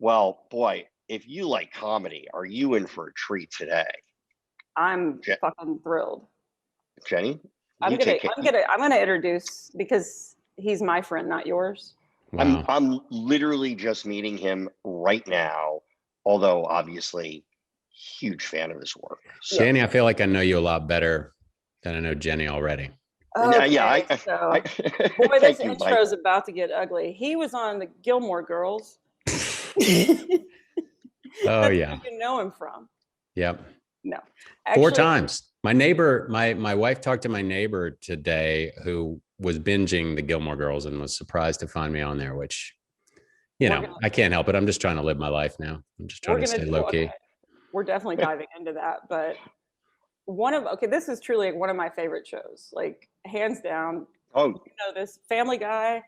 Well, boy, if you like comedy, are you in for a treat today? I'm Je- fucking thrilled. Jenny, I'm you gonna, take it. I'm gonna introduce because he's my friend, not yours. Wow. I'm literally just meeting him right now, although obviously huge fan of his work. So Danny, I feel like I know you a lot better than I know Jenny already. Okay, yeah, so boy, this thank you, intro Mike. is about to get ugly. He was on the Gilmore Girls. Oh yeah. You know him from? Yep. No, 4 actually, times. My neighbor, my wife talked to my neighbor today who was binging the Gilmore Girls and was surprised to find me on there, which, I can't help it. I'm just trying to live my life now. I'm just trying to stay low key. Okay, we're definitely diving into that, but this is truly one of my favorite shows, like hands down. Oh, This Family Guy.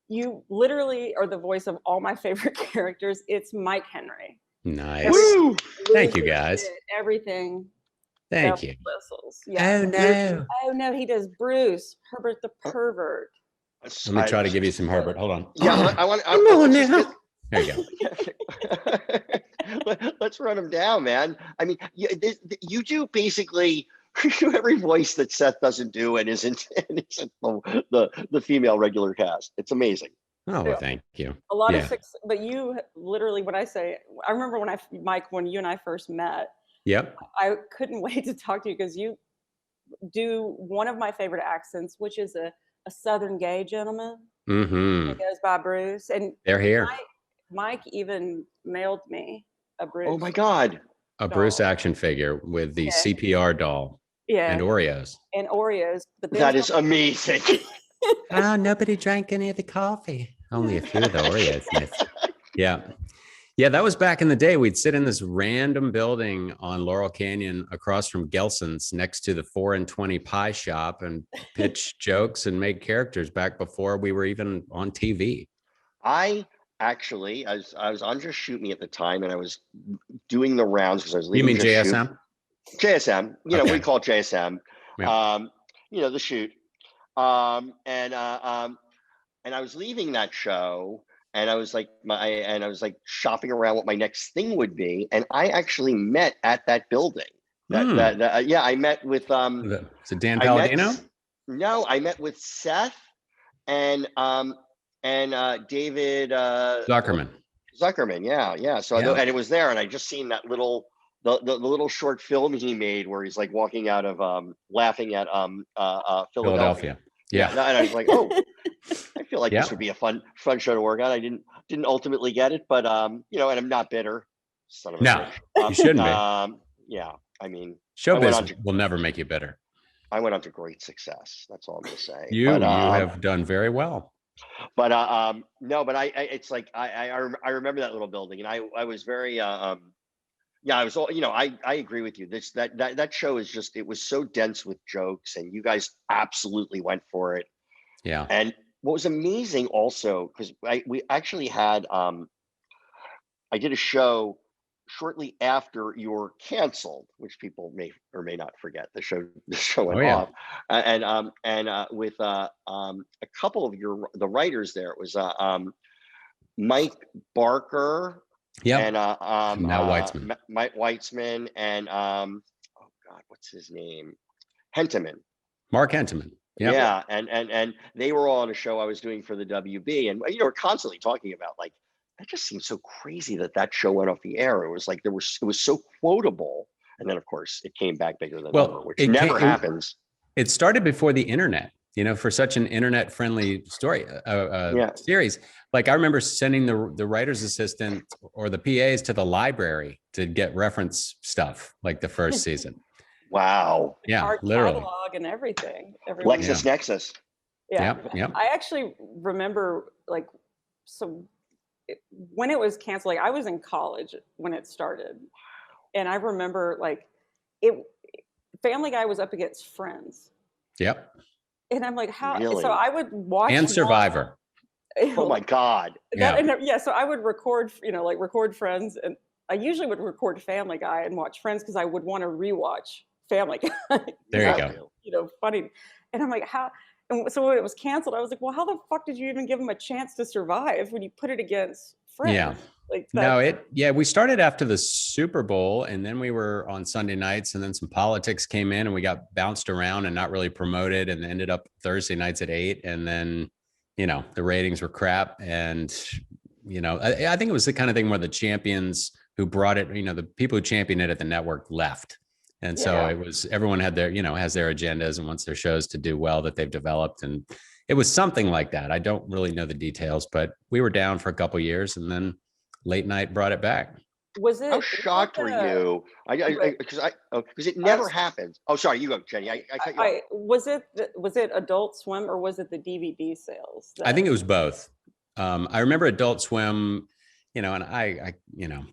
You literally are the voice of all my favorite characters. It's Mike Henry. Nice. woo! Thank you, guys. Shit, everything. Thank you. Whistles. Yeah. Oh no. Oh no, he does Bruce, Herbert the pervert. Let me try to give you some Herbert. Hold on. Yeah, I want. Come on now. There you go. Let's run him down, man. I mean, you do basically every voice that Seth doesn't do and isn't the female regular cast. It's amazing. Oh, well, thank you. A lot of but you literally, when I remember Mike, when you and I first met. Yep. I couldn't wait to talk to you because you do one of my favorite accents, which is a Southern gay gentleman. Mm-hmm. He goes by Bruce, and they're here. Mike even mailed me a Bruce. Oh my God! A Bruce action figure with the CPR doll. Yeah. And Oreos. But that is amazing. Oh, nobody drank any of the coffee. Only a few of the Oreos. Yeah. Yeah, that was back in the day. We'd sit in this random building on Laurel Canyon across from Gelson's next to the 4 and 20 pie shop and pitch jokes and make characters back before we were even on TV. I was on Just Shoot Me at the time, and I was doing the rounds because I was leaving. You mean JSM? JSM, we call it JSM. Yeah. The shoot. And I was leaving that show. And I was like shopping around what my next thing would be, and I actually met at that building. I met with Is it Dan Palladino? No, I met with Seth and David Zuckerman. Yeah. So and it was there, and I just seen that the little short film he made where he's like walking out of laughing at Philadelphia. Yeah. And I was like, oh, I feel like this would be a fun show to work on. I didn't ultimately get it, but and I'm not bitter. Son of a bitch. You shouldn't be. Yeah, I mean, showbiz will never make you bitter. I went on to great success. That's all I'm gonna say. You have done very well. But no, but it's like I remember that little building, and I was very I was all, I agree with you. That show is just, it was so dense with jokes, and you guys absolutely went for it. Yeah. And what was amazing also, because we actually had I did a show shortly after you were canceled, which people may or may not forget. The show went off, and with a couple of the writers there. It was Mike Barker. Yeah. And Mike Weitzman, and oh God, what's his name? Henteman. Mark Henteman. Yep. Yeah. And they were all on a show I was doing for the WB, and we're constantly talking about, like, that just seems so crazy that show went off the air. It was like it was so quotable, and then of course it came back bigger than ever, which never happens. It started before the internet. For such an internet-friendly series. Like, I remember sending the writer's assistant or the PAs to the library to get reference stuff, like the first season. Wow. Yeah, Art literally. Catalog and everything. LexisNexis. Yeah. Yep. I actually remember, when it was canceled, I was in college when it started, and I remember Family Guy was up against Friends. Yep. And I'm like, how? Really? So I would watch and Survivor. Oh my God. So I would record, record Friends, and I usually would record Family Guy and watch Friends because I would want to rewatch Family Guy. There you go. Funny. And I'm like, how? And so when it was canceled, I was like, well, how the fuck did you even give them a chance to survive when you put it against Friends? Yeah. Like No, that. we started after the Super Bowl, and then we were on Sunday nights, and then some politics came in and we got bounced around and not really promoted, and ended up Thursday nights at 8. And then, the ratings were crap. And, I think it was the kind of thing where the champions who brought it, the people who championed it at the network left. And so Yeah. it was, everyone had their, has their agendas and wants their shows to do well that they've developed. And it was something like that. I don't really know the details, but we were down for a couple of years, and then late night brought it back. Was How it shocked were you? Because it never happens. Oh, sorry, you go, Jenny. I cut you off. was it Adult Swim or was it the DVD sales? I think it was both. I remember Adult Swim, and I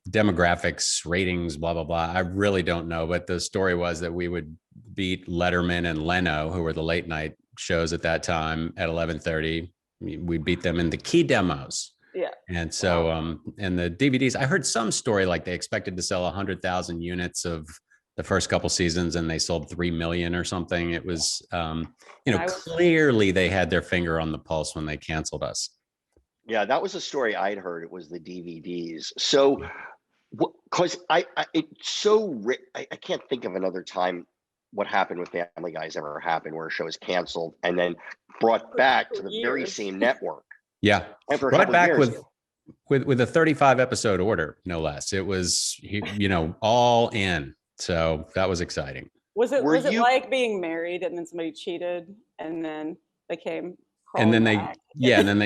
demographics, ratings, blah, blah, blah. I really don't know. But the story was that we would beat Letterman and Leno, who were the late night shows at that time, at 11:30. We beat them in the key demos. Yeah. And so, and the DVDs, I heard some story like they expected to sell 100,000 units of the first couple seasons, and they sold 3 million or something. It was, clearly they had their finger on the pulse when they canceled us. Yeah, that was a story I'd heard. It was the DVDs. So, because I can't think of another time what happened with Family Guy's ever happened, where a show is canceled and then brought back to the very same network. Yeah, after brought back with a 35 episode order, no less. It was, all in. So that was exciting. Was it like being married and then somebody cheated and then they came? And then and then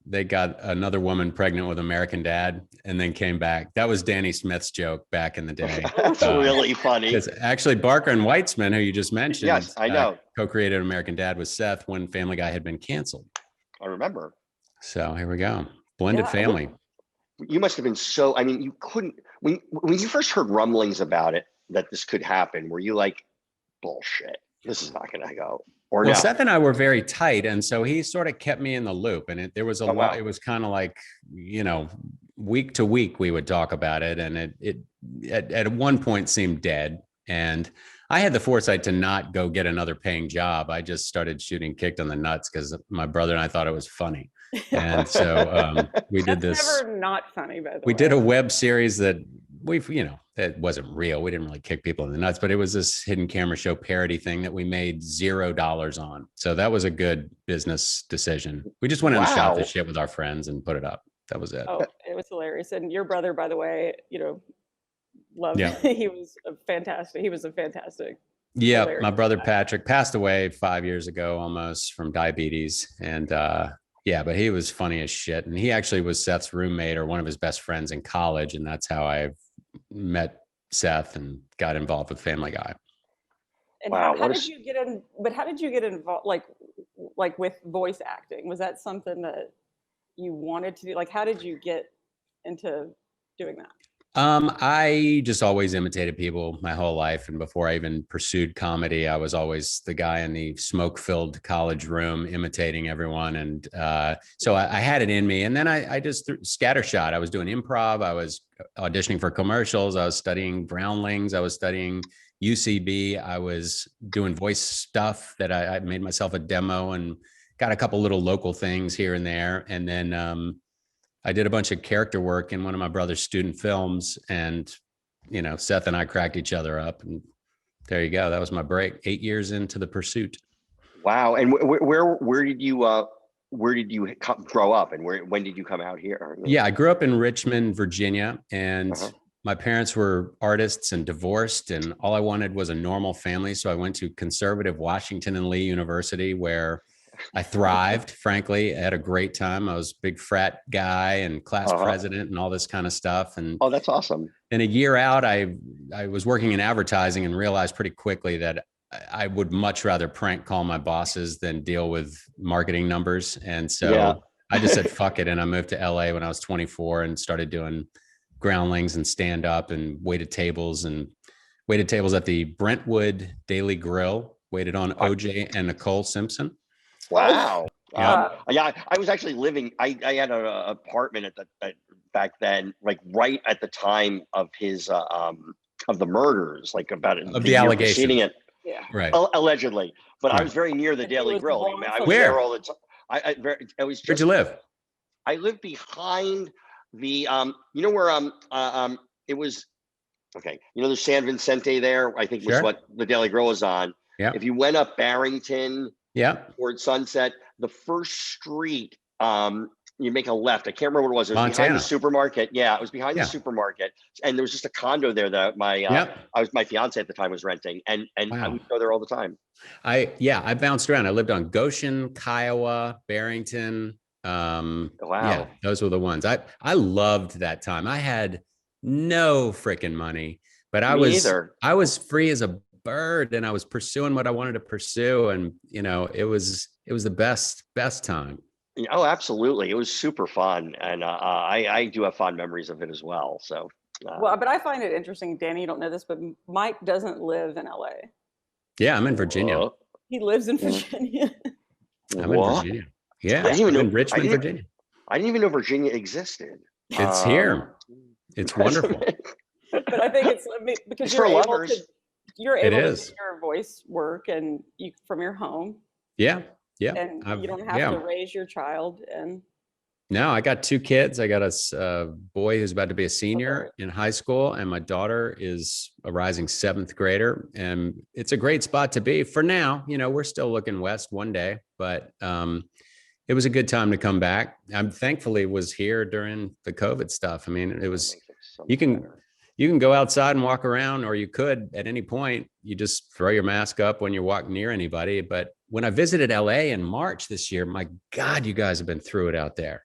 they got another woman pregnant with American Dad and then came back. That was Danny Smith's joke back in the day. That's really funny. Because actually Barker and Weitzman, who you just mentioned, yes, I know, co-created American Dad with Seth when Family Guy had been canceled. I remember. So here we go. Blended family. You must have been so, you couldn't, when you first heard rumblings about it, that this could happen, were you like, bullshit, this is not going to go? Or well, no? Seth and I were very tight. And so he sort of kept me in the loop. And there was a lot, wow. It was kind of like, week to week, we would talk about it. And it at one point seemed dead. And I had the foresight to not go get another paying job. I just started shooting Kicked on the Nuts because my brother and I thought it was funny. And so we did this. Never not funny, by the way. We did a web series that that wasn't real. We didn't really kick people in the nuts, but it was this hidden camera show parody thing that we made $0 on. So that was a good business decision. We just went out and shot this shit with our friends and put it up. That was it. Oh, it was hilarious. And your brother, by the way, loved it. He was a fantastic. Yeah, my brother Patrick passed away 5 years ago almost from diabetes. And but he was funny as shit. And he actually was Seth's roommate or one of his best friends in college. And that's how I met Seth and got involved with Family Guy. And how did you get in? But how did you get involved? Like with voice acting? Was that something that you wanted to do? Like, how did you get into doing that? I just always imitated people my whole life. And before I even pursued comedy, I was always the guy in the smoke-filled college room imitating everyone. And so I had it in me. And then I just scattershot. I was doing improv. I was auditioning for commercials. I was studying Brownlings. I was studying UCB. I was doing voice stuff that I made myself a demo and got a couple little local things here and there. And then I did a bunch of character work in one of my brother's student films, and Seth and I cracked each other up, and there you go. That was my break. 8 years into the pursuit. Wow! And where did you grow up, and when did you come out here? Yeah, I grew up in Richmond, Virginia, and my parents were artists and divorced, and all I wanted was a normal family. So I went to conservative Washington and Lee University, where I thrived, frankly. I had a great time. I was a big frat guy and class president and all this kind of stuff. And oh, that's awesome. And a year out, I was working in advertising and realized pretty quickly that I would much rather prank call my bosses than deal with marketing numbers. And so I just said, fuck it. And I moved to LA when I was 24 and started doing Groundlings and stand up and waited tables at the Brentwood Daily Grill, waited on OJ and Nicole Simpson. Wow. I was actually living, I had an apartment back then, like right at the time of his, of the murders, like about of the allegation. It. Yeah. Right. Allegedly. But I was very near the Daily Grill. I was Where? there all the time. Where'd you live? I lived behind The you know where it was okay. You know the San Vicente there, I think was Sure. what the Daily Grill was on. Yeah. If you went up Barrington Yeah. towards Sunset, the first street, you make a left. I can't remember what it was. It was behind Montana. the supermarket. Yeah, it was behind Yeah. the supermarket, and there was just a condo there that my my fiance at the time was renting, and I would go there all the time. I bounced around. I lived on Goshen, Kiowa, Barrington. Wow. Yeah, those were the ones. I loved that time. I had no freaking money, but I was free as a bird, and I was pursuing what I wanted to pursue, and it was the best time. Oh, absolutely. It was super fun. And I do have fond memories of it as well. So, well, but I find it interesting, Danny, you don't know this, but Mike doesn't live in LA. Yeah, I'm in Virginia. He lives in Virginia. I'm in Virginia. Yeah, I didn't even know, in Richmond, Virginia. I didn't even know Virginia existed. It's here. It's wonderful. But I think it's because you're able to do your voice work and you from your home. Yeah. Yeah. And you don't have to raise your child. And no, I got 2 kids. I got a boy who's about to be a senior in high school, and my daughter is a rising 7th grader. And it's a great spot to be for now. We're still looking west one day, but it was a good time to come back. I'm thankfully was here during the COVID stuff. I mean, it was you can go outside and walk around, or you could at any point, you just throw your mask up when you walk near anybody. But when I visited LA in March this year, my God, you guys have been through it out there.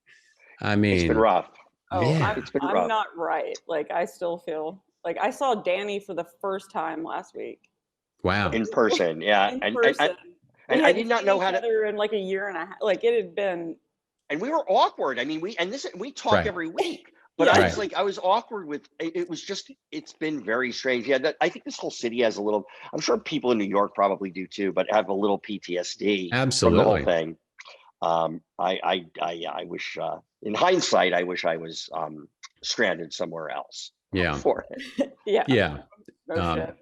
I mean, it's been rough. Oh, yeah. I'm not right. Like, I still feel like I saw Danny for the first time last week. Wow. In person. Yeah. In person. And I did not know how to in like a year and a half. Like, it had been. And we were awkward. I mean, we talk every week. But I was I was awkward with it. It's been very strange. Yeah, I think this whole city has a little. I'm sure people in New York probably do too, but have a little PTSD. Absolutely. From the whole thing. I wish, in hindsight, I wish I was stranded somewhere else. Yeah. For it. Yeah. No shit.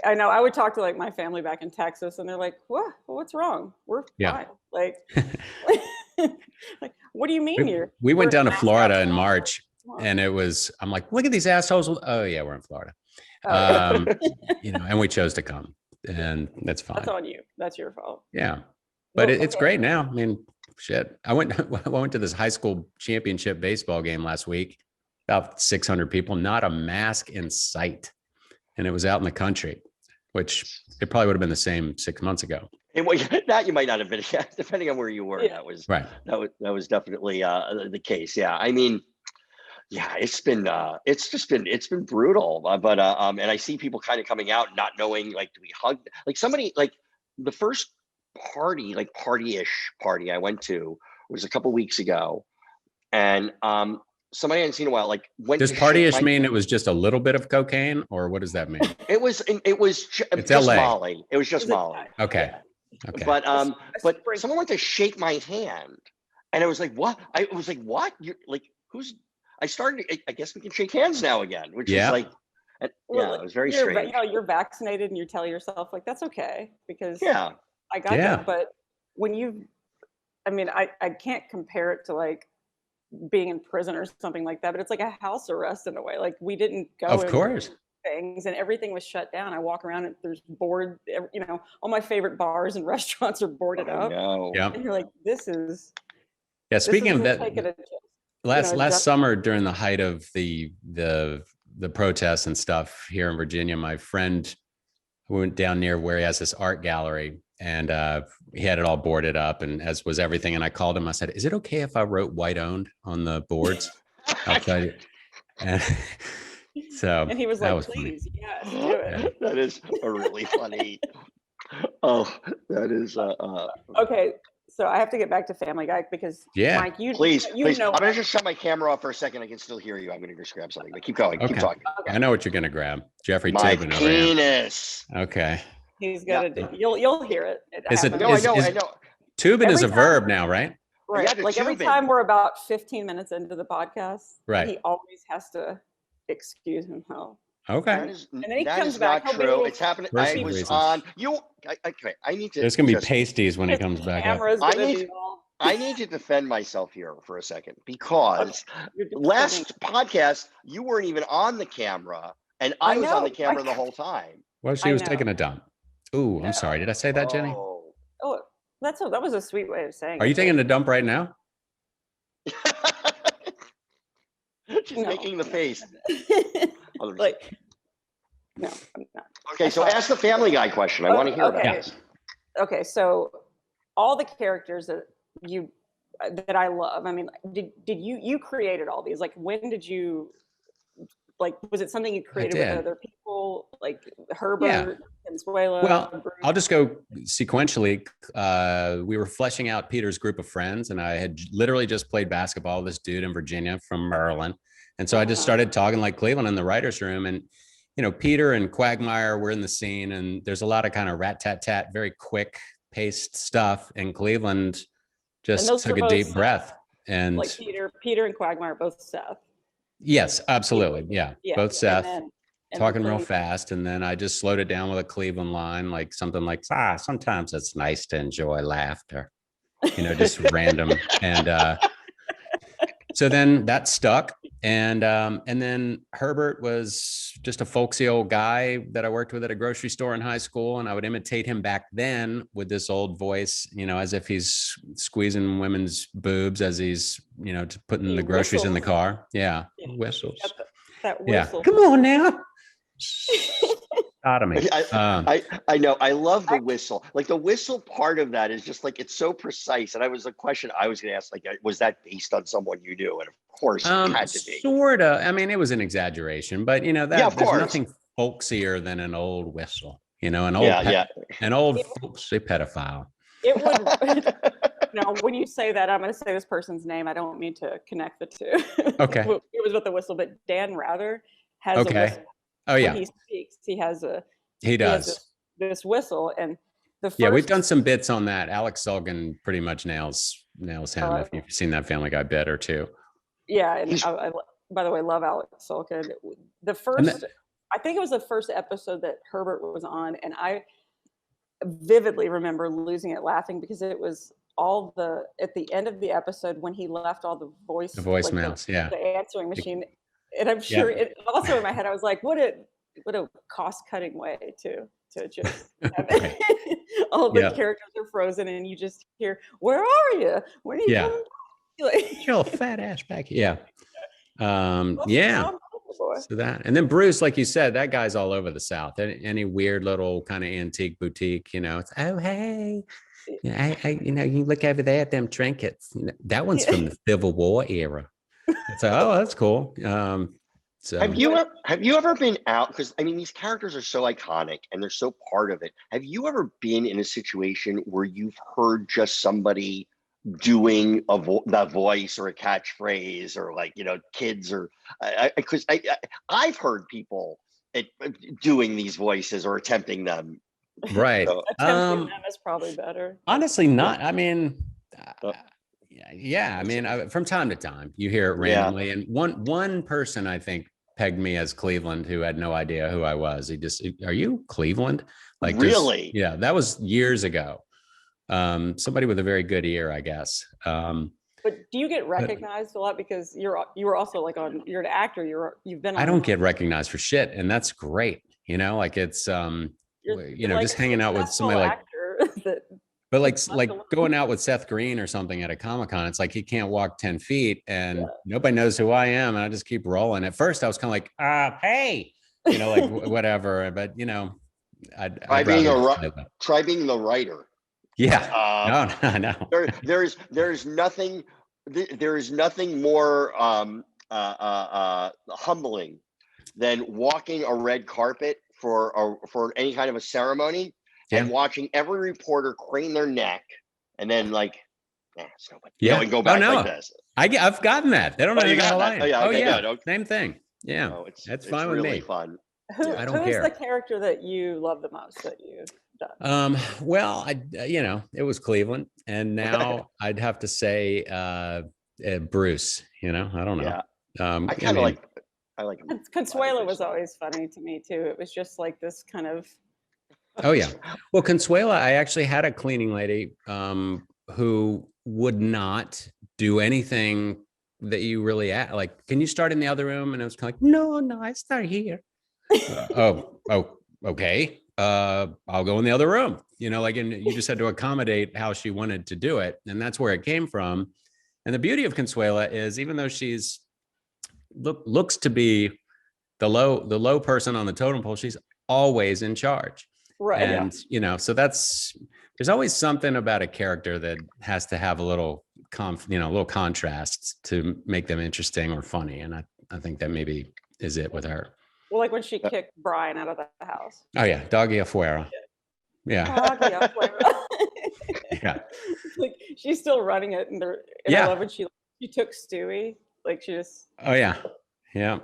I know. I would talk to like my family back in Texas, and they're like, "What? What's wrong? We're fine." Like. Like, what do you mean we went down to Florida in March, and I'm like, look at these assholes. Oh yeah, we're in Florida. And we chose to come, and that's fine. That's on you. That's your fault. Yeah. But it's great now. I mean, shit. I went to this high school championship baseball game last week, about 600 people, not a mask in sight. And it was out in the country, which it probably would have been the same 6 months ago. That you might not have been, depending on where you were. Yeah. That was right. That was definitely the case. Yeah, I mean, yeah, it's been brutal. But and I see people kind of coming out, not knowing, like, do we hug? Like somebody, like the first party, like party-ish party I went to was a couple weeks ago, and somebody I hadn't seen in a while, like went. Does party-ish mean it was just a little bit of cocaine, or what does that mean? It was it's just LA. Molly. It was just Molly. Okay. Okay. But someone went to shake my hand, and I was like, "What?" I was like, "What? You're like, who's?" I started. I guess we can shake hands now again, which is like, it was very strange. You're vaccinated, and you tell yourself like that's okay because I got that. But when I mean, I can't compare it to like being in prison or something like that, but it's like a house arrest in a way. Like we didn't go. Of course. Things and everything was shut down. I walk around and there's board, all my favorite bars and restaurants are boarded up. No. Yeah. And you're like, this is. Speaking of that, last summer during the height of the protests and stuff here in Virginia, my friend went down near where he has this art gallery, and he had it all boarded up, and as was everything. And I called him. I said, "Is it okay if I wrote white owned on the boards outside?" And so, and he was like, "Please, yes, do it." That is a really funny. Oh, that is okay. So I have to get back to Family Guy because Mike, please. I'm gonna just shut my camera off for a second. I can still hear you. I'm gonna just grab something. But keep going. Keep talking. Okay. I know what you're gonna grab. Jeffrey my Toobin. Penis. Okay. He's gonna do. You'll hear it. I know. Toobin is a verb now, right? Right. Yeah, like every time we're about 15 minutes into the podcast, right, he always has to excuse himself. Okay. And then he comes back. Not true. It's happening. I was on. I need to. There's gonna be pasties when he comes back. I need to defend myself here for a second because You're defending. last podcast you weren't even on the camera, and I was on the camera the whole time. Well, she was taking a dump. Ooh, I'm sorry. Did I say that, Jenny? Oh, that was a sweet way of saying it. Are you taking a dump right now? She's making the face. Like, no, I'm not. Okay, so ask the Family Guy question. I want to hear about this. Okay, so all the characters that I love. I mean, did you created all these? Like, when did you? Like, was it something you created with other people, like Herbert, Consuelo? Well, Bruce? I'll just go sequentially. We were fleshing out Peter's group of friends, and I had literally just played basketball with this dude in Virginia from Maryland. And so I just started talking like Cleveland in the writer's room. And, you know, Peter and Quagmire were in the scene, and there's a lot of kind of rat-tat-tat, very quick paced stuff. And Cleveland just took a deep breath. And like Peter and Quagmire, both Seth. Yes, absolutely. Yeah. Both Seth, and talking real fast. And then I just slowed it down with a Cleveland line, like something like, sometimes it's nice to enjoy laughter, you know, just random. And so then that stuck. And then Herbert was just a folksy old guy that I worked with at a grocery store in high school. And I would imitate him back then with this old voice, you know, as if he's squeezing women's boobs as he's, you know, putting the groceries in the car. Yeah. Whistles. That whistle. Yeah. Come on now. Sodomy. I know. I love the whistle. Like the whistle part of that is just like, it's so precise. And a question I was going to ask, like, was that based on someone you knew? And of course it had to be. Sort of. I mean, it was an exaggeration, but you know, there's nothing folksier than an old whistle, you know, an old folksy pedophile. It would. No, when you say that, I'm going to say this person's name. I don't mean to connect the two. Okay. It was with the whistle, but Dan Rather has a whistle. Oh yeah. When he speaks, he does this whistle, and we've done some bits on that. Alex Sullivan pretty much nails him. If you've seen that Family Guy bit or two. Yeah, and I by the way, love Alex Sullivan. I think it was the first episode that Herbert was on, and I vividly remember losing it laughing because it was at the end of the episode when he left all the voicemails, the answering machine. And I'm sure it also in my head, I was like, what a cost-cutting way to just have all the characters are frozen and you just hear, where are you? When are you coming back? Like, your fat ass back. Yeah. So that, and then Bruce, like you said, that guy's all over the South. Any weird little kind of antique boutique, you know, it's, oh, hey, I you know, you look over there at them trinkets. That one's from the Civil War era. It's like, oh, that's cool. So have you ever been out? Because I mean, these characters are so iconic and they're so part of it. Have you ever been in a situation where you've heard just somebody doing that voice or a catchphrase, or like, you know, kids, or because I've heard people doing these voices or attempting them. Right. So, attempting them is probably better. Honestly, not. I mean. I mean, from time to time you hear it randomly, and one person I think pegged me as Cleveland who had no idea who I was. He just, are you Cleveland? Like, really? That was years ago. Somebody with a very good ear, I guess. But do you get recognized a lot because you were also like you're an actor. You've been. I don't get recognized for shit, and that's great. You know, like it's you know, just hanging out with somebody like. But like going out with Seth Green or something at a Comic-Con, it's like he can't walk 10 feet and nobody knows who I am. And I just keep rolling. At first I was kind of like, hey, you know, like whatever. But, you know, try being the writer. Yeah. No. There's nothing more humbling than walking a red carpet for any kind of a ceremony. And watching every reporter crane their neck and then like, it's nobody. And go back like this. I've gotten that. They don't know how I am. Okay. Same thing. Yeah, no, that's fine with really me. Fun. I don't care. Who's the character that you love the most that you've done? Well, you know, it was Cleveland, and now I'd have to say Bruce. You know, I don't know. Yeah. I like him. Consuelo was always funny to me too. It was just like this kind of. Oh yeah. Well, Consuela, I actually had a cleaning lady who would not do anything that you really like, can you start in the other room? And it was kind of like, no, I start here. Oh, okay. I'll go in the other room, like, and you just had to accommodate how she wanted to do it. And that's where it came from. And the beauty of Consuela is, even though she's looks to be the low person on the totem pole, she's always in charge. Right. And, so there's always something about a character that has to have a little little contrast to make them interesting or funny. And I think that maybe is it with her. Well, like when she kicked Brian out of the house. Oh yeah, doggy afuera. Yeah. Doggy afuera. Yeah. Like she's still running it, and I love when she took Stewie. Like she just. Oh yeah. Yeah.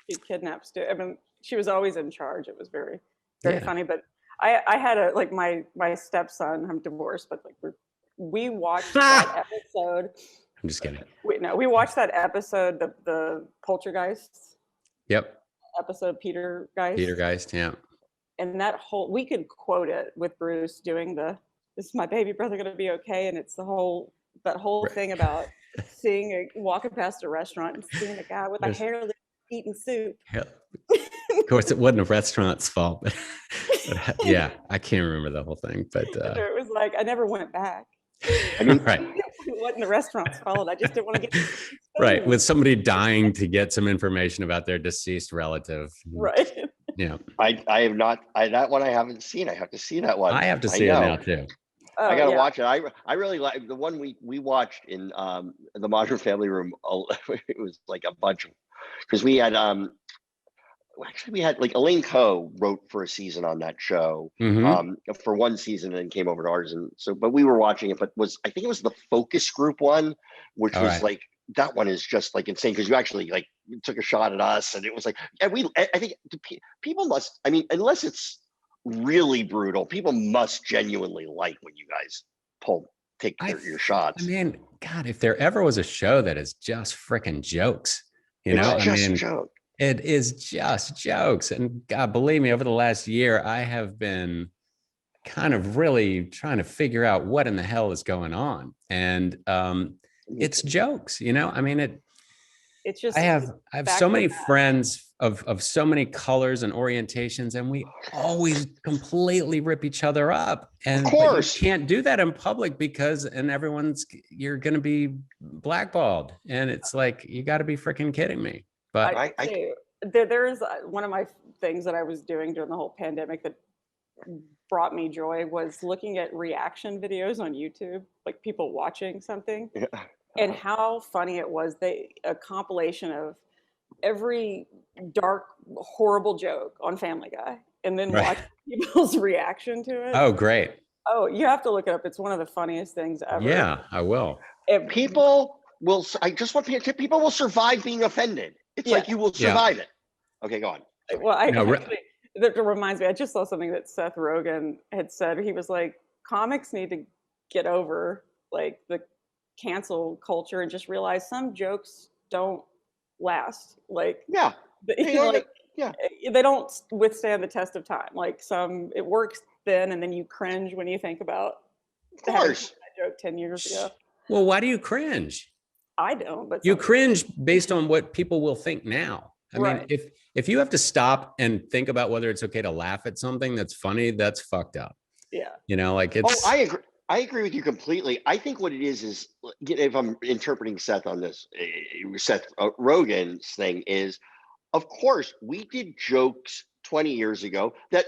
She kidnapped Stewie. I mean, she was always in charge. It was very, very funny. But I had my stepson. I'm divorced, but like we watched that episode. I'm just kidding. We watched that episode, the Poltergeist. Yep. Episode Petergeist. Petergeist, yeah. And we could quote it with Bruce doing "This is my baby brother gonna be okay," and it's that whole thing about walking past a restaurant and seeing a guy with a hairless eating soup. Of course, it wasn't a restaurant's fault, but yeah, I can't remember the whole thing. But it was like I never went back. I mean, right. It wasn't the restaurant's fault. I just didn't want to get right with somebody dying to get some information about their deceased relative. Right. Yeah. I have not. That one I haven't seen. I have to see that one. I have to see it now too. I gotta watch it. I really like the one we watched in the Modern Family Room. It was like a bunch of, because we had actually we had like Elaine Coe wrote for a season on that show for one season and then came over to ours, and so but we were watching it, but I think it was the focus group one, which was like, that one is just like insane because you actually like took a shot at us, and it was like, I think people must, I mean, unless it's really brutal, people must genuinely like when you guys take your shots. I mean, God, if there ever was a show that is just freaking jokes, it's just a joke. It is just jokes. And God, believe me, over the last year, I have been kind of really trying to figure out what in the hell is going on. And it's jokes, I mean, it's just, I have so many friends of so many colors and orientations, and we always completely rip each other up. And of course, you can't do that in public because you're going to be blackballed. And it's like, you got to be freaking kidding me. But there's one of my things that I was doing during the whole pandemic that brought me joy was looking at reaction videos on YouTube, like people watching something, and how funny it was. A compilation of every dark, horrible joke on Family Guy, and then watch people's reaction to it. Oh, great. Oh, you have to look it up. It's one of the funniest things ever. Yeah, I will. People will survive being offended. It's like you will survive it. Okay, go on. Well, that reminds me, I just saw something that Seth Rogen had said. He was like, comics need to get over like the cancel culture and just realize some jokes don't last. Like, they don't withstand the test of time. Like it works then, and then you cringe when you think about that joke 10 years ago. Well, why do you cringe? I don't, but you cringe based on what people will think now. I mean, if you have to stop and think about whether it's okay to laugh at something that's funny, that's fucked up. Yeah. Like it's. Oh, I agree. I agree with you completely. I think what it is if I'm interpreting Seth on this, Seth Rogen's thing is, of course, we did jokes 20 years ago that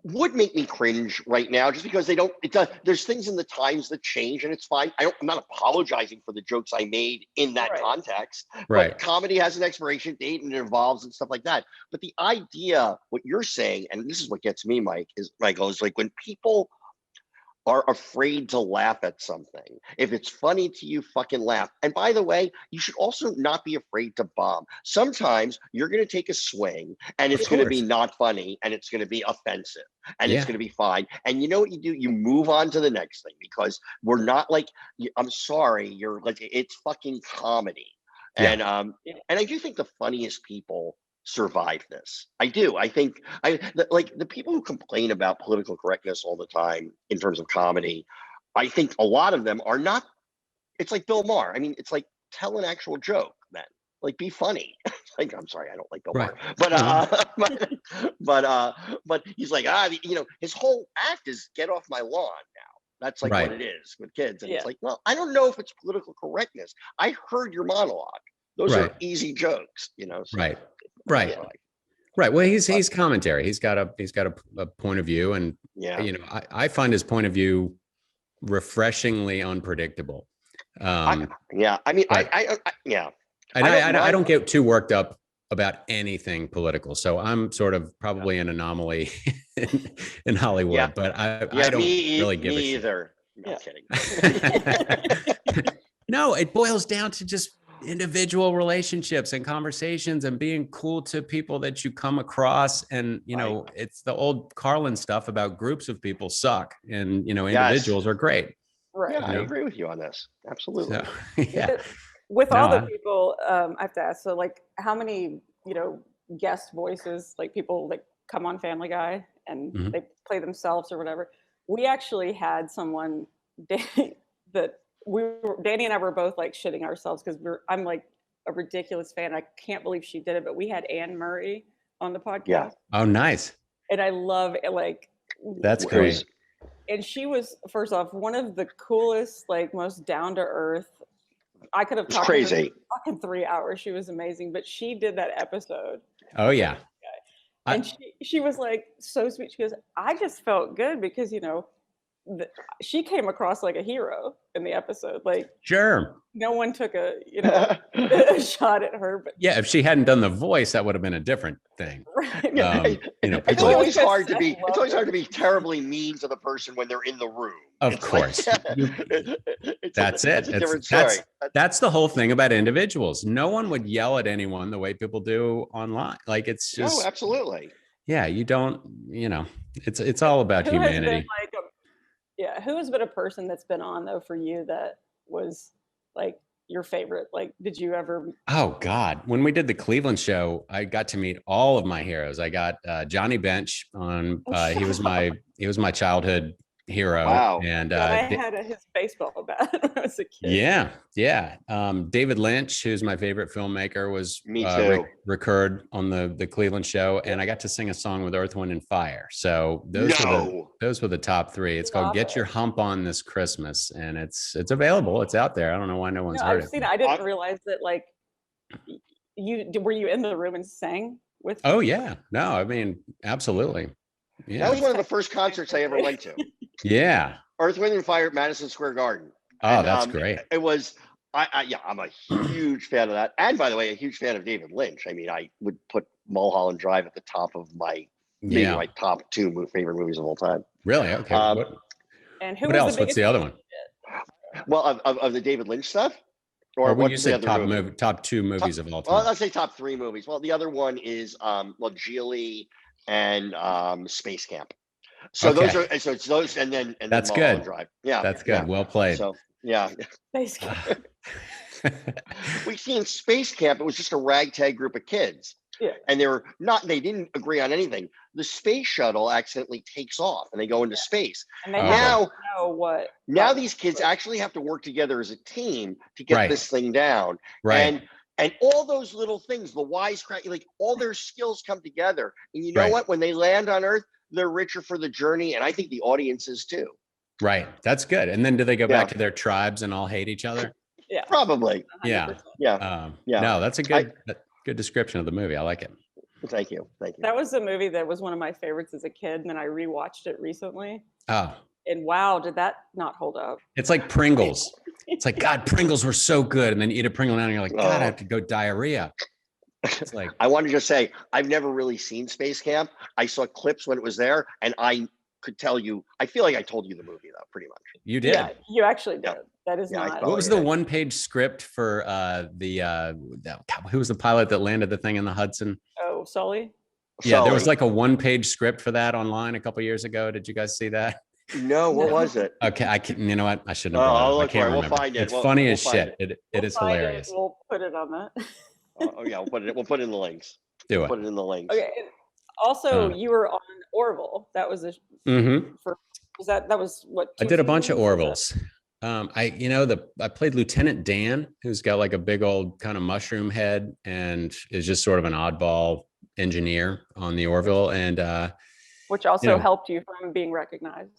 would make me cringe right now, just because there's things in the times that change, and it's fine. I'm not apologizing for the jokes I made in that context. But comedy has an expiration date and it evolves and stuff like that. But the idea, what you're saying, and this is what gets me, Michael, is like when people are afraid to laugh at something. If it's funny to you, fucking laugh. And by the way, you should also not be afraid to bomb. Sometimes you're going to take a swing and it's going to be not funny and it's going to be offensive and it's going to be fine. And you know what you do? You move on to the next thing, because we're not like, I'm sorry, you're like, it's fucking comedy. And I do think the funniest people survive this. I do. I think like the people who complain about political correctness all the time in terms of comedy, I think a lot of them are not it's like Bill Maher. I mean, it's like tell an actual joke, man. Like be funny. Like I'm sorry, I don't like Bill Maher, but he's like his whole act is get off my lawn now. That's like what it is with kids, and it's like, well, I don't know if it's political correctness. I heard your monologue. Those are easy jokes, So, right. Well, he's commentary. He's got a point of view, and I find his point of view refreshingly unpredictable. I don't get too worked up about anything political, so I'm sort of probably an anomaly in Hollywood. But I don't really give a shit. Either. No, kidding. No, it boils down to just individual relationships and conversations and being cool to people that you come across. And it's the old Carlin stuff about groups of people suck, and individuals are great. Right. Yeah, I agree with you on this. Absolutely. So, yeah. With all the people, I have to ask, so like how many, guest voices, like people like come on Family Guy and they play themselves or whatever. We actually had someone Danny and I were both like shitting ourselves because I'm like a ridiculous fan. I can't believe she did it, but we had Anne Murray on the podcast. Yeah. Oh, nice. And I love it. Like, that's great. And she was, first off, one of the coolest, like most down to earth. I could have talked to her for fucking 3 hours. She was amazing, but she did that episode. Oh yeah. And she was like so sweet. She goes, I just felt good because she came across like a hero in the episode. Like, sure, no one took a a shot at her. But yeah, if she hadn't done the voice, that would have been a different thing. Right. It's always hard to be. It's always hard to be terribly mean to the person when they're in the room. Of course, that's it. It's a different story. That's the whole thing about individuals. No one would yell at anyone the way people do online. Like it's just absolutely. Yeah, you don't. It's all about humanity. Who has been a person that's been on though for you that was like your favorite? Like, did you ever? Oh God, when we did the Cleveland show, I got to meet all of my heroes. I got Johnny Bench on. He was my childhood hero. Wow. And I had his baseball bat when I was a kid. Yeah. David Lynch, who's my favorite filmmaker, was recurred on the Cleveland show, and I got to sing a song with Earth, Wind, and Fire. So those were the top three. It's called "Get Your Hump On This Christmas," and it's available. It's out there. I don't know why no one's heard it. I didn't realize that. Like, were you in the room and sang with? Oh yeah, no, I mean absolutely. Yeah, that was one of the first concerts I ever went to. Yeah, Earth, Wind, and Fire at Madison Square Garden. Oh, that's great. It was. I'm a huge fan of that, and by the way, a huge fan of David Lynch. I mean, I would put Mulholland Drive at the top of my my top two favorite movies of all time. Really? Okay. And who what else? What's the other one? Well, of the David Lynch stuff, or when you said top two movies of all time. Well, let's say top three movies. Well, the other one is Geely and Space Camp. So those are it's those, and then that's Mulholland good. Drive. Yeah, that's good. Well played. So yeah. Space Camp. We seen Space Camp. It was just a ragtag group of kids. Yeah. And they didn't agree on anything. The space shuttle accidentally takes off and they go into space. And they now know what. Now these kids actually have to work together as a team to get this thing down. Right. And all those little things, the wisecrack, like all their skills come together. And you know what? When they land on Earth, they're richer for the journey. And I think the audience is too. Right. That's good. And then do they go back to their tribes and all hate each other? Yeah. Probably. 100%. Yeah. No, that's a good description of the movie. I like it. Thank you. That was a movie that was one of my favorites as a kid, and then I rewatched it recently. Oh. And wow, did that not hold up? It's like Pringles. It's like, God, Pringles were so good. And then you eat a Pringle now and you're like, God, I have to go diarrhea. It's like, I want to just say, I've never really seen Space Camp. I saw clips when it was there, and I could tell you, I feel like I told you the movie though, pretty much. You did. Yeah, you actually did. That is not. What was the one-page script for who was the pilot that landed the thing in the Hudson? Oh, Sully? Yeah, there was like a one-page script for that online a couple years ago. Did you guys see that? No, what was it? Okay, I can. You know what? I shouldn't have. I can't remember. We'll find it. It's funny as shit. It is hilarious. We'll put it on that. We'll put it in the links. Do it. Put it in the links. Okay. And also, you were on Orville. That was Mm-hmm. that was what? I did a bunch of Orvilles. I played Lieutenant Dan, who's got like a big old kind of mushroom head and is just sort of an oddball engineer on the Orville. And which also helped you from being recognized.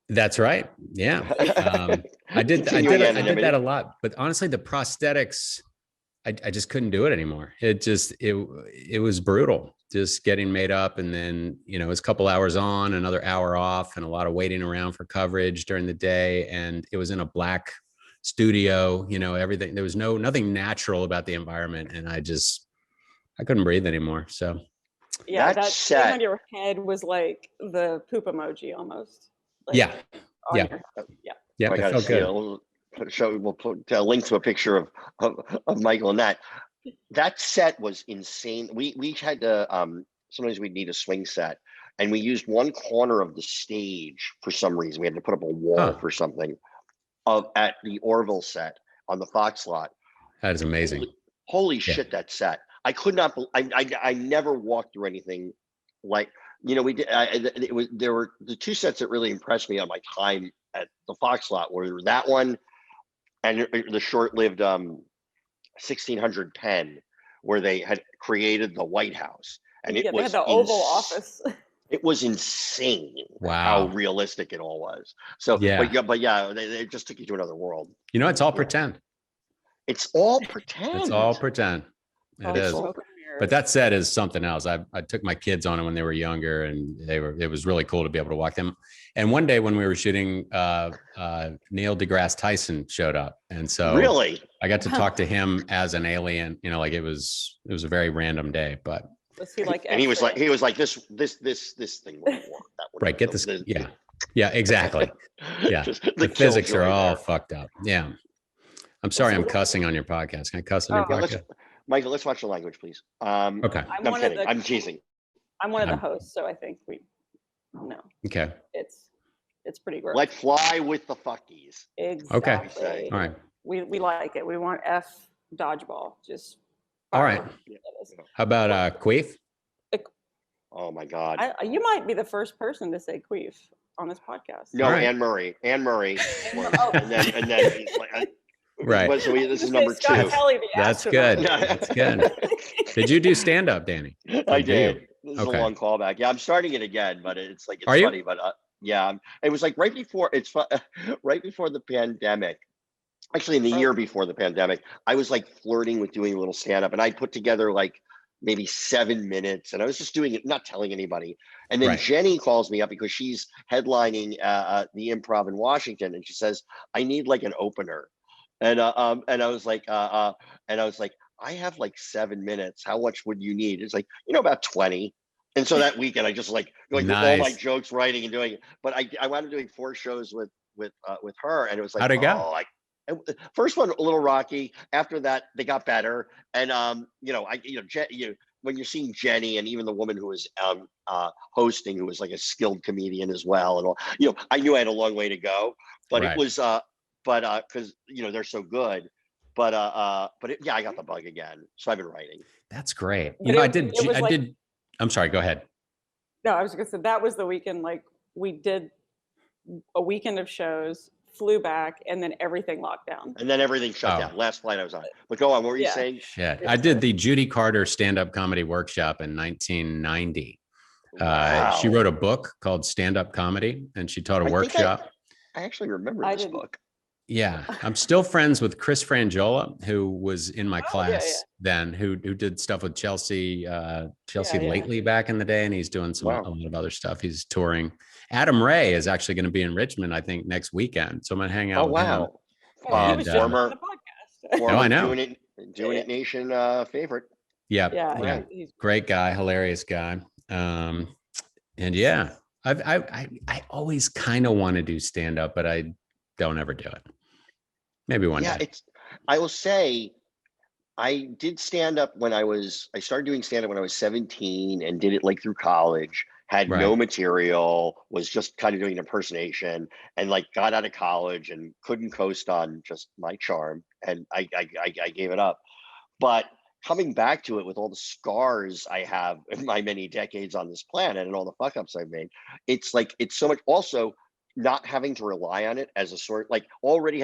That's right. Yeah. I did that a lot, but honestly, the prosthetics, I just couldn't do it anymore. It was brutal just getting made up. And then, it was a couple hours on, another hour off, and a lot of waiting around for coverage during the day. And it was in a black studio, everything. There was nothing natural about the environment. And I couldn't breathe anymore. So yeah, that thing on your head was like the poop emoji almost. Like, yeah. I gotta see it. We'll put a link to a picture of Michael and that. That set was insane. We had to sometimes we'd need a swing set, and we used one corner of the stage for some reason. We had to put up a wall for something at the Orville set on the Fox lot. That is amazing. Holy shit, that set. I could not. I never walked through anything like. We did. There were the two sets that really impressed me on my time at the Fox lot were that one and the short-lived 1600 Penn, where they had created the White House, and it was they had the Oval Office. It was insane. Wow, how realistic it all was. So, but yeah, they just took you to another world. It's all pretend. It's all pretend. It's all pretend. It is. But that set is something else. I took my kids on it when they were younger, and it was really cool to be able to walk them. And one day when we were shooting, Neil deGrasse Tyson showed up. And so really I got to talk to him as an alien, like it was a very random day, but was he like, and he was like, this thing wouldn't work. That right. Get this. Yeah, exactly. Yeah. The physics are all fucked up. Yeah. I'm sorry. I'm cussing on your podcast. Can I cuss on your podcast? Michael, let's watch the language, please. Okay. I'm kidding. I'm teasing. I'm one of the hosts, so I think no. Okay. It's pretty gross. Let's fly with the fuckies. Exactly. Okay. All right. We like it. We want F dodgeball. Just all right. How about queef? Oh my God. You might be the first person to say queef on this podcast. No, right. Anne Murray. and then he's like. Right. So this is number 2. That's good. That's good. Did you do stand up, Danny? I did. This is a long callback. Yeah, I'm starting it again, but it's funny. But yeah, it was like right before the pandemic. Actually, in the year before the pandemic, I was like flirting with doing a little stand up, and I put together like maybe 7 minutes, and I was just doing it, not telling anybody. And then Jenny calls me up because she's headlining the Improv in Washington, and she says, "I need like an opener." And I was like, I have like 7 minutes. How much would you need? It's like, about 20. And so that weekend, I just like nice. All my jokes, writing and doing it. But I wound up doing 4 shows with her, and it was like, how'd it go? First one a little rocky. After that, they got better. And when you're seeing Jenny and even the woman who was hosting, who was like a skilled comedian as well, and all, I knew I had a long way to go, but it was. But because they're so good, but I got the bug again, so I've been writing. That's great. I did. I'm sorry. Go ahead. No, I was gonna say that was the weekend. Like we did a weekend of shows, flew back, and then everything locked down. And then everything shut down. Last flight I was on. But go on. What were you saying? Shit. I did the Judy Carter stand-up comedy workshop in 1990. Wow. She wrote a book called Stand Up Comedy, and she taught a workshop. I actually remember this book. Yeah, I'm still friends with Chris Frangiola, who was in my class then, who did stuff with Chelsea lately back in the day, and he's doing a lot of other stuff. He's touring. Adam Ray is actually going to be in Richmond, I think, next weekend. So I'm going to hang out with him. He was just on the podcast. I know. Doing it Nation favorite. Yeah. Great guy, hilarious guy. And yeah, I always kind of want to do stand up, but I don't ever do it. Maybe one day. I will say I did stand up I started doing stand up when I was 17 and did it like through college, had no material, was just kind of doing an impersonation, and like got out of college and couldn't coast on just my charm. And I gave it up. But coming back to it with all the scars I have in my many decades on this planet and all the fuck ups I've made, it's so much. Also, not having to rely on it as a sort, like already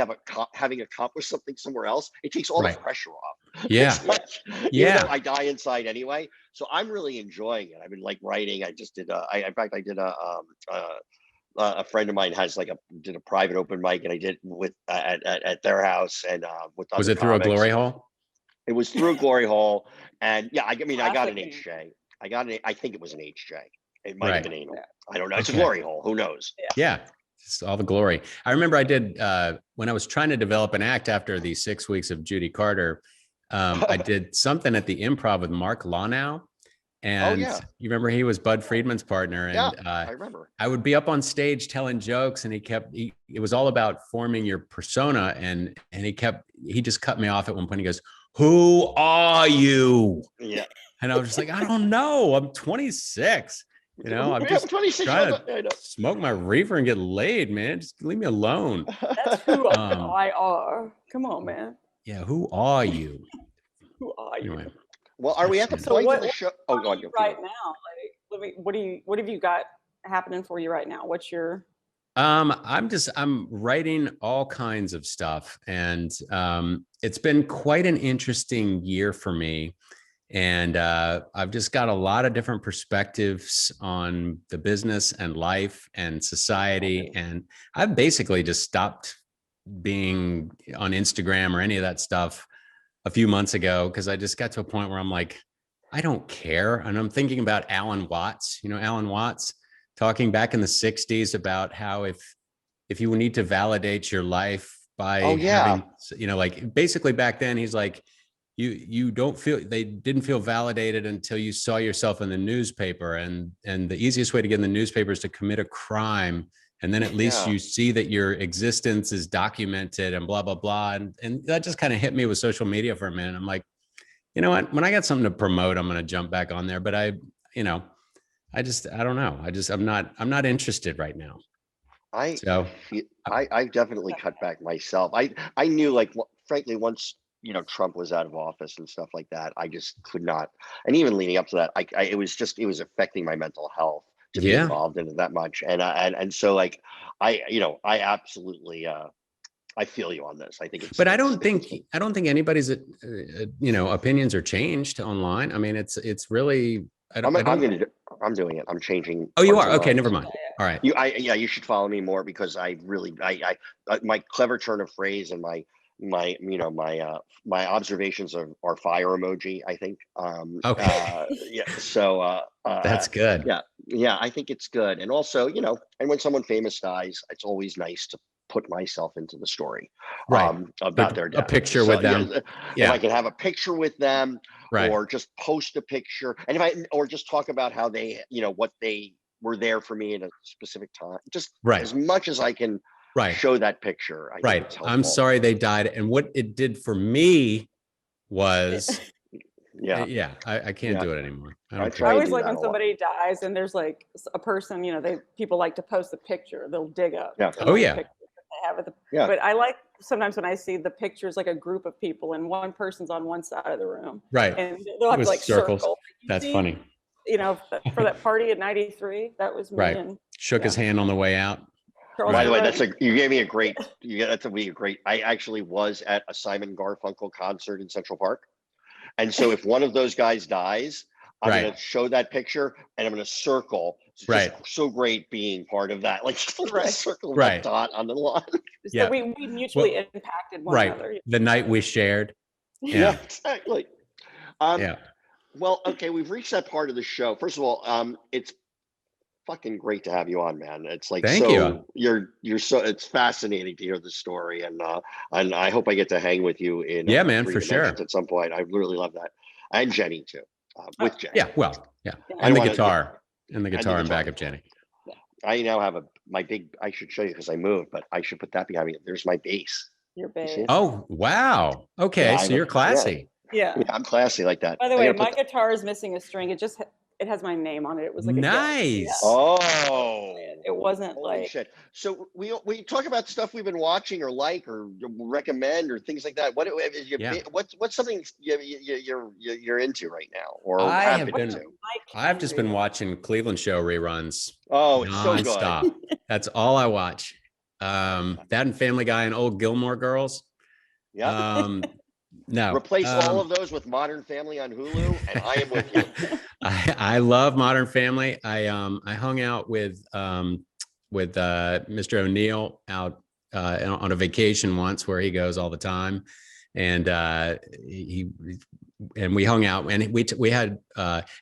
having accomplished something somewhere else, it takes all the Right. pressure off. Yeah. It's like, even though Yeah. I die inside anyway, so I'm really enjoying it. I've been like writing. I just did. In fact, I did a friend of mine did a private open mic, and I did with at their house and with Was other it through a comics. glory hole? It was through a glory hole, and yeah, I mean, I got Classic an name. HJ. I think it was an HJ. It might have Right. been anal. Yeah. I don't know. It's a Okay. glory hole. Who knows? Yeah. It's all the glory. I remember I did when I was trying to develop an act after the 6 weeks of Judy Carter. I did something at the Improv with Mark Launow. And yeah. you remember he was Bud Friedman's partner. Yeah, And I remember. I would be up on stage telling jokes, and it was all about forming your persona. And he just cut me off at one point. He goes, "Who are you?" Yeah. And I was just like, "I don't know. I'm 26. You know, I'm Yeah, just 26. trying I know. to smoke my reefer and get laid, man. Just leave me alone." That's who Um, I are. Come on, man. Yeah, who are you? Who are you? Anyway, Well, are we at the So point what- of the show? Oh, go on. Right now, like, what have you got happening for you right now? What's your? I'm writing all kinds of stuff, and it's been quite an interesting year for me. And I've just got a lot of different perspectives on the business and life and society. And I've basically just stopped being on Instagram or any of that stuff a few months ago, because I just got to a point where I'm like, I don't care. And I'm thinking about Alan Watts, Alan Watts talking back in the 60s about how if you need to validate your life by having, like basically back then, he's like, they didn't feel validated until you saw yourself in the newspaper. And the easiest way to get in the newspaper is to commit a crime. And then at least you see that your existence is documented and blah, blah, blah. And that just kind of hit me with social media for a minute. I'm like, you know what, when I got something to promote, I'm going to jump back on there. But I don't know. I'm not interested right now. I definitely cut back myself. I knew, like, frankly, once Trump was out of office and stuff like that, I just could not. And even leading up to that, it was affecting my mental health to be involved in it that much. And so, like, I absolutely I feel you on this. I think it's. But I don't think anybody's opinions are changed online. I mean, it's really. I'm doing it. I'm changing. Oh, you are? Okay, never mind. All right. You should follow me more, because I my clever turn of phrase and my observations are fire emoji, I think. Okay. So that's good. Yeah, I think it's good. And also, and when someone famous dies, it's always nice to put myself into the story, right? About their death. A picture with them. If I can have a picture with them, right, or just post a picture, and or just talk about how they, what they were there for me in a specific time, just as much as I can. Right. Show that picture. Right. I'm sorry they died. And what it did for me was, I can't do it anymore. I always like when somebody dies and there's like a person, people like to post a picture, they'll dig up. Yeah. Oh, yeah. They have it. Yeah. But I like sometimes when I see the pictures, like a group of people and one person's on one side of the room. Right. And they'll have like circles. That's funny. For that party in '93, that was me. Right. And shook his hand on the way out. By the way, you gave me a great. I actually was at a Simon Garfunkel concert in Central Park, and so if one of those guys dies, I'm going to show that picture and I'm going to circle. It's just so great being part of that. Like circle that dot on the line. So we mutually impacted one another. The night we shared. Yeah, exactly. Well, okay, we've reached that part of the show. First of all, it's fucking great to have you on, man. It's like, thank you. You're so, it's fascinating to hear the story, and I hope I get to hang with you in man, for sure, at some point. I really love that, and Jenny too, with Jenny. And the guitar and backup Jenny. I now have I should show you because I moved, but I should put that behind me. There's my bass. Your bass. Oh wow. Okay, so you're classy. Yeah, I'm classy like that. By the way, my guitar is missing a string. It has my name on it. It was like nice. Oh, it wasn't holy like shit. So we talk about stuff we've been watching or like or recommend or things like that. What's something you're into right now or have been into? I've just been watching Cleveland Show reruns. Oh, it's so good. Nonstop. That's all I watch. That and Family Guy and old Gilmore Girls. Yeah. No. Replace all of those with Modern Family on Hulu, and I am with you. I love Modern Family. I hung out with Mr. O'Neill out on a vacation once where he goes all the time, and we hung out, and we had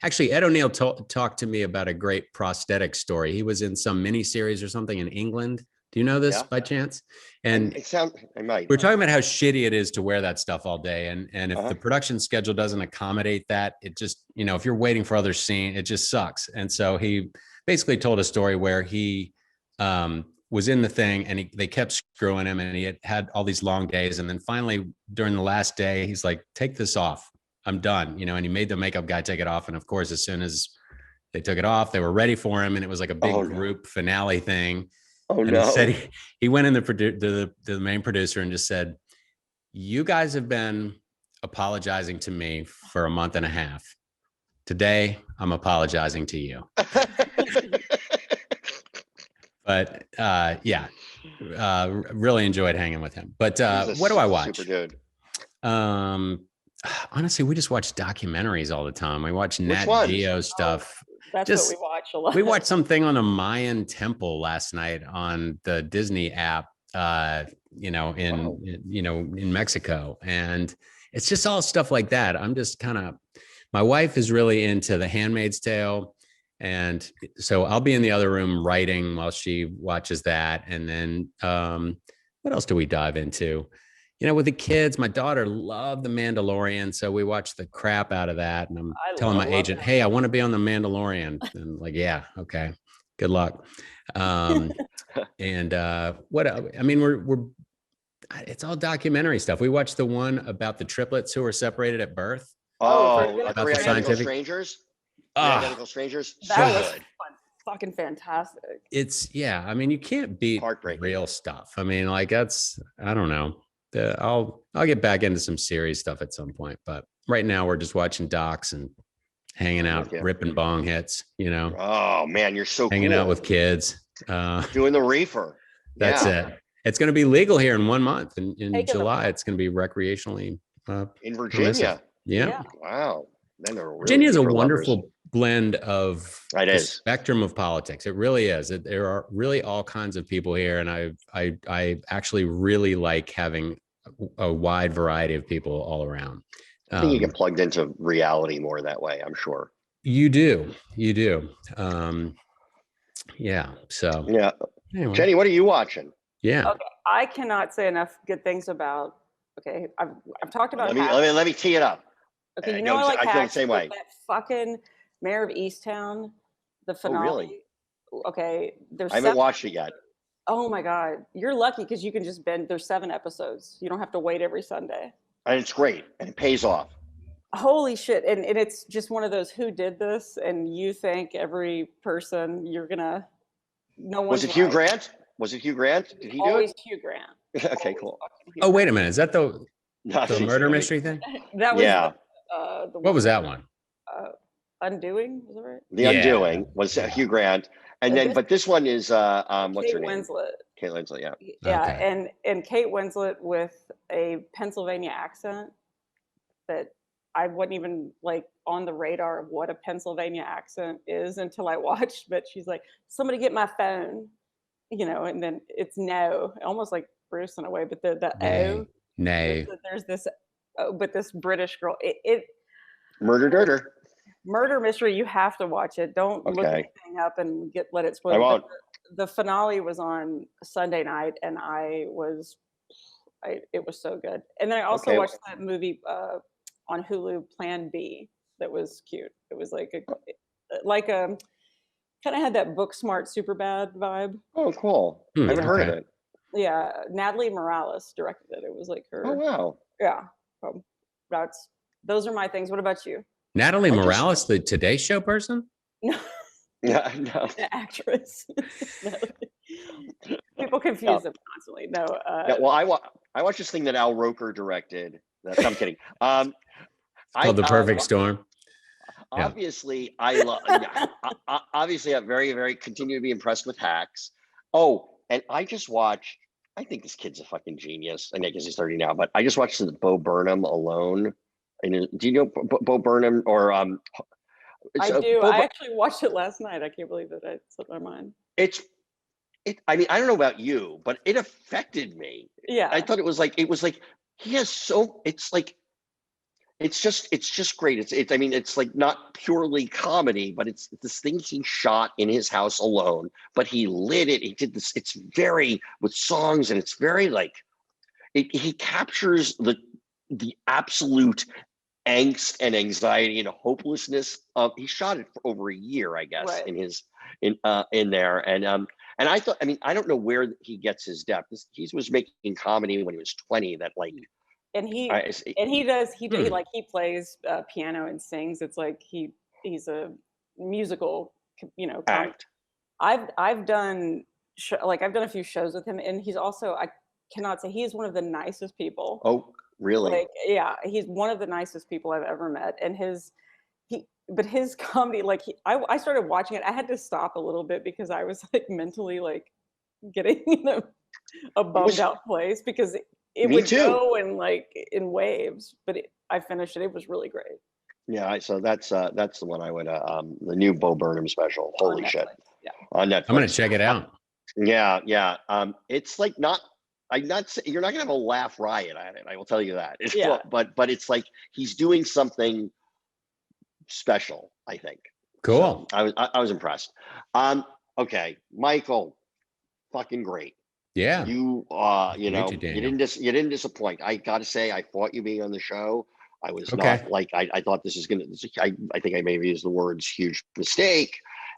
actually Ed O'Neill talked to me about a great prosthetic story. He was in some miniseries or something in England. Do you know this by chance? And I might. We're talking about how shitty it is to wear that stuff all day. And if the production schedule doesn't accommodate that, it just, if you're waiting for other scenes, it just sucks. And so he basically told a story where he was in the thing and they kept screwing him, and he had all these long days. And then finally, during the last day, he's like, take this off. I'm done, and he made the makeup guy take it off. And of course, as soon as they took it off, they were ready for him. And it was like a big group finale thing. Oh, and no. He said he went in the main producer and just said, you guys have been apologizing to me for a month and a half. Today, I'm apologizing to you. But really enjoyed hanging with him. But what do I watch? Super dude. Honestly, we just watch documentaries all the time. We watch Nat Geo stuff. That's what we watch a lot. We watched something on a Mayan temple last night on the Disney app, in Mexico. And it's just all stuff like that. I'm just my wife is really into The Handmaid's Tale. And so I'll be in the other room writing while she watches that. And then what else do we dive into? With the kids, my daughter loved The Mandalorian, so we watched the crap out of that. And I'm telling my agent, hey, I want to be on The Mandalorian. And like, yeah, okay, good luck. And it's all documentary stuff. We watched the one about the triplets who were separated at birth. About the Identical Strangers. Identical Strangers. That was fun. Fucking fantastic. You can't beat real stuff. I don't know. I'll get back into some serious stuff at some point, but right now we're just watching docs and hanging out, ripping bong hits, Oh man, you're so hanging out with kids, doing the reefer. That's it. It's going to be legal here in 1 month. In July, it's going to be recreationally in Virginia. Permissive. Yeah. Wow. Virginia is a wonderful blend of the spectrum of politics. It really is. There are really all kinds of people here, and I actually really like having a wide variety of people all around. I think you get plugged into reality more that way, I'm sure. You do. Yeah. So anyway. Jenny, what are you watching? Yeah. Okay. I cannot say enough good things about. Okay, I've talked about. Let me tee it up. Okay, I feel the same way. That fucking Mayor of Easttown, the finale. Oh, really? Okay, I haven't watched it yet. Oh my God, you're lucky because you can just bend. There's 7 episodes. You don't have to wait every Sunday. And it's great, and it pays off. Holy shit! And it's just one of those who did this, and you think every person you're gonna. No one. Was it Hugh Grant? Did he do it? Always Hugh Grant. Okay, cool. Oh, wait a minute. Is that the murder mystery thing? That was what was that one? Undoing, was it right? The Undoing was Hugh Grant, but this one is what's her name? Kate Winslet, yeah. Yeah, okay. and Kate Winslet with a Pennsylvania accent that I wasn't even on the radar of what a Pennsylvania accent is until I watched. But she's like, "Somebody get my phone," and then it's no, almost like Bruce in a way, but the O. Nay. There's this, but this British girl, murder mystery. You have to watch it. Don't look anything up and let it spoil. I won't. The finale was on Sunday night, and it was so good. And then I also watched that movie on Hulu, Plan B. That was cute. It was like a kind of had that Booksmart Superbad vibe. Oh, cool. I haven't heard of it. Yeah, Natalie Morales directed it. It was like her. Oh, wow. Yeah. Those are my things. What about you? Natalie Morales, the Today Show person? No. Yeah, no. The actress. No. People confuse them constantly. No. Well, I watched this thing that Al Roker directed. I'm kidding. Called The Perfect Storm. Obviously, I love. Obviously, I'm very, very continue to be impressed with Hacks. Oh, and I just watched. I think this kid's a fucking genius. I guess he's 30 now, but I just watched the Bo Burnham Alone. And do you know Bo Burnham or I do. I actually watched it last night. I can't believe that it slipped my mind. I mean, I don't know about you, but it affected me. Yeah. I thought it was like he has so it's just great. I mean, it's like not purely comedy, but it's this thing he shot in his house alone, but he lit it. He did this, it's very with songs, and it's very like he captures the absolute angst and anxiety and hopelessness of. He shot it for over a year, I guess, Right. in there. And I thought, I mean, I don't know where he gets his depth. He was making comedy when he was 20 that like. And he plays piano and sings. It's like he's a musical, Act. I've done a few shows with him, and he's also, I cannot say, he's one of the nicest people. Oh, really? Like, yeah, he's one of the nicest people I've ever met. And his comedy, like I started watching it. I had to stop a little bit because I was like mentally like getting in a bummed out place, because it would go in like in waves, but I finished it. It was really great. Yeah, so that's the one I would the new Bo Burnham special. Holy shit. Yeah. On Netflix. I'm gonna check it out. Yeah. It's like you're not gonna have a laugh riot at it. I will tell you that. Yeah. But it's like he's doing something special, I think. Cool. So I was impressed. Okay, Michael, fucking great. Yeah. You you didn't disappoint. I gotta say, I thought you being on the show. I was not like I thought this is gonna. I think I maybe used the words huge mistake,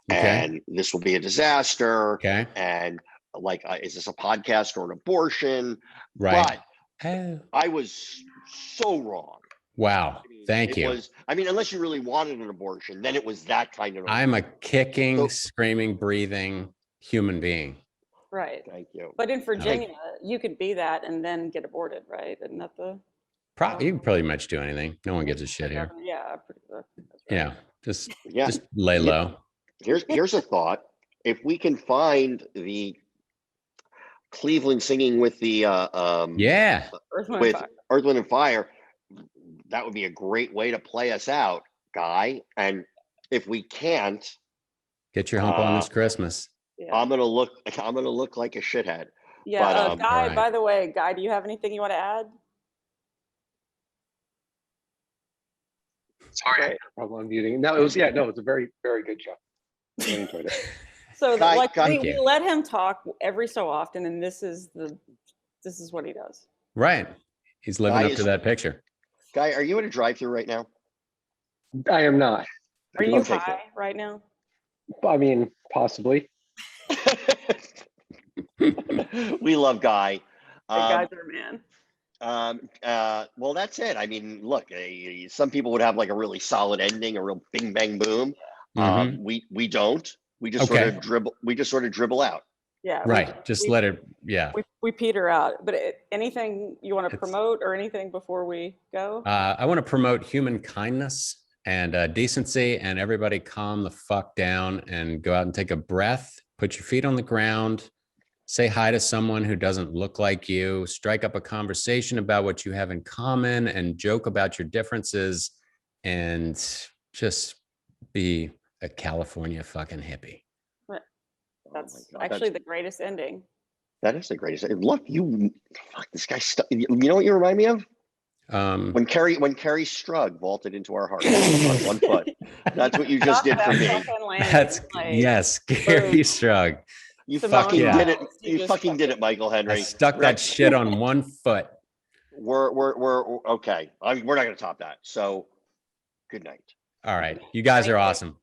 and this will be a disaster. Okay. And like, is this a podcast or an abortion? Right. But I was so wrong. Wow. Thank you. I mean, unless you really wanted an abortion, then it was that kind of. I'm a kicking, screaming, breathing human being. Right. Thank you. But in Virginia, you could be that and then get aborted, right? Isn't that the? You can pretty much do anything. No one gives a shit here. Yeah. Right. Yeah. Just lay low. Here's a thought. If we can find the Cleveland singing with the Earth, Wind and Fire, that would be a great way to play us out, Guy. And if we can't, get your hump on this Christmas. Yeah. I'm gonna look like a shithead. Yeah, but, Guy. Right. By the way, Guy, do you have anything you want to add? Sorry, problem unmuting. No, it was a very, very good show. I enjoyed it. So we let him talk every so often, and this is what he does. Right. He's living up to that picture. Guy, are you at a drive-thru right now? I am not. Are you high right now? I mean, possibly. We love Guy. Guy's our man. Well, that's it. I mean, look, some people would have like a really solid ending, a real bing bang boom. Mm-hmm. We don't. We just sort of dribble. We just sort of dribble out. Yeah. Right. Let it. Yeah. We peter out. But anything you want to promote or anything before we go? I want to promote human kindness and decency, and everybody calm the fuck down and go out and take a breath. Put your feet on the ground. Say hi to someone who doesn't look like you. Strike up a conversation about what you have in common, and joke about your differences, and just be a California fucking hippie. That's actually the greatest ending. That is the greatest. Look, this guy. You know what you remind me of? When Carrie Strug vaulted into our hearts on 1 foot. That's what you just did for me. That's yes, Carrie Strug. You fucking did it. You fucking did it, Michael Henry. I stuck that shit on 1 foot. We're okay. We're not going to top that. So, good night. All right, you guys are awesome.